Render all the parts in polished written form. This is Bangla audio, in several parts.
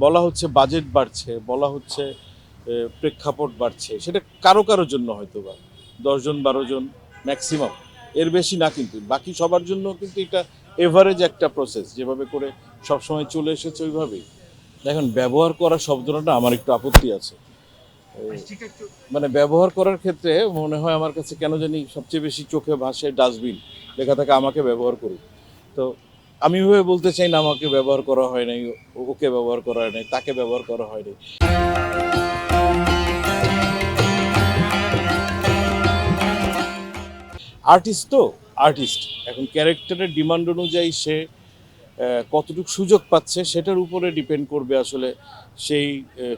বলা হচ্ছে বাজেট বাড়ছে, বলা হচ্ছে প্রেক্ষাপট বাড়ছে, সেটা কারো কারোর জন্য হয়তো বা 10 জন 12 জন ম্যাক্সিমাম, এর বেশি না, কিন্তু বাকি সবার জন্য কিন্তু এটা এভারেজ একটা প্রসেস, যেভাবে করে সবসময় চলে এসেছে ওইভাবেই। দেখেন, ব্যবহার করা শব্দটা আমার একটু আপত্তি আছে। মানে ব্যবহার করার ক্ষেত্রে মনে হয় আমার কাছে কেন জানি সবচেয়ে বেশি চোখে ভাসে ডাস্টবিন লেখা থাকে, আমাকে ব্যবহার করুক। তো আমি ওইভাবে বলতে চাই না আমাকে ব্যবহার করা হয় নাই, ওকে ব্যবহার করা হয় নাই, তাকে ব্যবহার করা হয়নি। আর্টিস্ট তো আর্টিস্ট, এখন ক্যারেক্টারের ডিমান্ড অনুযায়ী সে কতটুকু সুযোগ পাচ্ছে সেটার উপরে ডিপেন্ড করবে আসলে সেই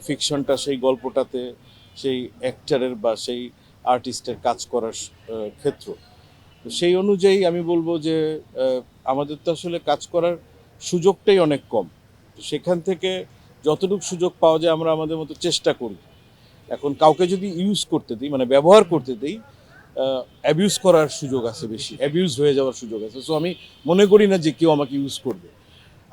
ফিকশনটা, সেই গল্পটাতে সেই অ্যাক্টারের বা সেই আর্টিস্টের কাজ করার ক্ষেত্র। তো সেই অনুযায়ী আমি বলবো যে আমাদের তো আসলে কাজ করার সুযোগটাই অনেক কম। তো সেখান থেকে যতটুকু সুযোগ পাওয়া যায় আমরা আমাদের মতো চেষ্টা করি। এখন কাউকে যদি ইউজ করতে দিই, মানে ব্যবহার করতে দিই, অ্যাবিউজ করার সুযোগ আছে, বেশি অ্যাবিউজ হয়ে যাওয়ার সুযোগ আছে। সো আমি মনে করি না যে কেউ আমাকে ইউজ করবে।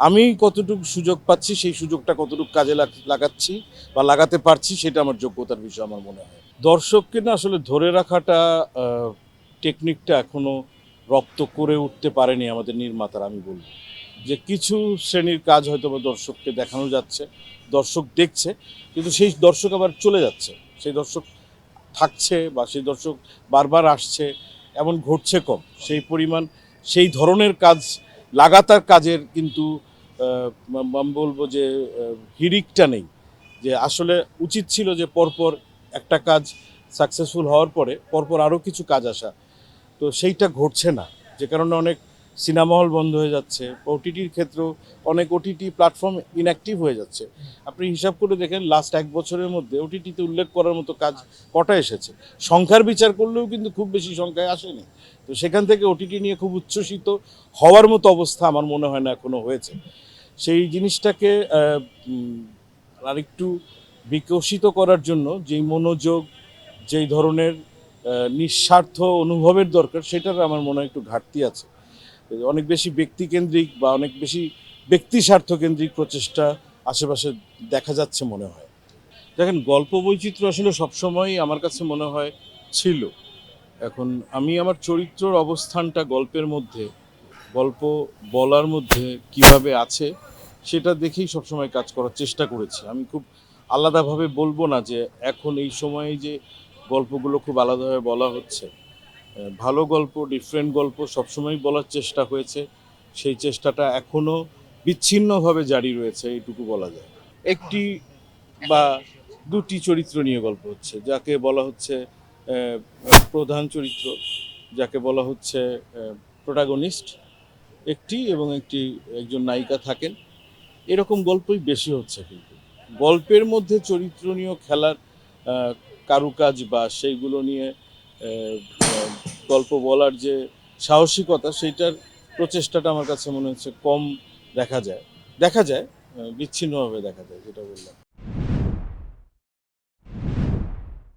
আমি কতটুকু সুযোগ পাচ্ছি, সেই সুযোগটা কতটুকু কাজে লাগাচ্ছি বা লাগাতে পারছি, সেটা আমার যোগ্যতার বিষয় আমার মনে হয়। দর্শককে না আসলে ধরে রাখাটা টেকনিকটা এখনো রপ্ত করে উঠতে পারেনি আমাদের নির্মাতারা। আমি বলবো যে কিছু শ্রেণীর কাজ হয়তো বা দর্শককে দেখানো যাচ্ছে, দর্শক দেখছে, কিন্তু সেই দর্শক আবার চলে যাচ্ছে, সেই দর্শক থাকছে বা সেই দর্শক বারবার আসছে এমন ঘটছে কম। সেই পরিমাণ সেই ধরনের কাজ, লাগাতার কাজের কিন্তু আমি বলবো যে হিড়িকটা নেই। যে আসলে উচিত ছিল যে পরপর একটা কাজ সাকসেসফুল হওয়ার পরে পরপর আরও কিছু কাজ আসা, তো সেইটা ঘটছে না। যে কারণে অনেক সিনেমা হল বন্ধ হয়ে যাচ্ছে, ওটিটির ক্ষেত্রেও অনেক ওটিটি প্ল্যাটফর্ম ইনঅ্যাক্টিভ হয়ে যাচ্ছে। আপনি হিসাব করে দেখেন লাস্ট 1 বছরের মধ্যে ওটিটিতে উল্লেখ করার মতো কাজ কটা এসেছে, সংখ্যার বিচার করলেও কিন্তু খুব বেশি সংখ্যায় আসেনি। তো সেখান থেকে ওটিটি নিয়ে খুব উচ্ছ্বসিত হওয়ার মতো অবস্থা আমার মনে হয় না এখনো হয়েছে। সেই জিনিসটাকে আরেকটু বিকশিত করার জন্য যেই মনোযোগ, যেই ধরনের নিঃস্বার্থ অনুভবের দরকার, সেটার আমার মনে হয় একটু ঘাটতি আছে। অনেক বেশি ব্যক্তিকেন্দ্রিক বা অনেক বেশি ব্যক্তি স্বার্থকেন্দ্রিক প্রচেষ্টা আশেপাশে দেখা যাচ্ছে মনে হয়। দেখেন, গল্প বৈচিত্র্য আসলে সবসময়ই আমার কাছে মনে হয় ছিল। এখন আমি আমার চরিত্রর অবস্থানটা গল্পের মধ্যে, গল্প বলার মধ্যে কিভাবে আছে সেটা দেখেই সবসময় কাজ করার চেষ্টা করেছি। আমি খুব আলাদাভাবে বলবো না যে এখন এই সময়ে যে গল্পগুলো খুব আলাদাভাবে বলা হচ্ছে। ভালো গল্প, ডিফারেন্ট গল্প সবসময়ই বলার চেষ্টা হয়েছে। সেই চেষ্টাটা এখনও বিচ্ছিন্নভাবে জারি রয়েছে, এইটুকু বলা যায়। একটি বা দুটি চরিত্র নিয়ে গল্প হচ্ছে, যাকে বলা হচ্ছে প্রধান চরিত্র, যাকে বলা হচ্ছে প্রোটাগনিস্ট, একটি এবং একজন নায়িকা থাকেন, এরকম গল্পই বেশি হচ্ছে। কিন্তু গল্পের মধ্যে চরিত্র নিয়ে খেলার কারুকাজ বা সেইগুলো নিয়ে গল্প বলার যে সাহসিকতা, সেইটার প্রচেষ্টাটা আমার কাছে মনে হচ্ছে কম দেখা যায়। বিচ্ছিন্নভাবে দেখা যায়, যেটা বললাম।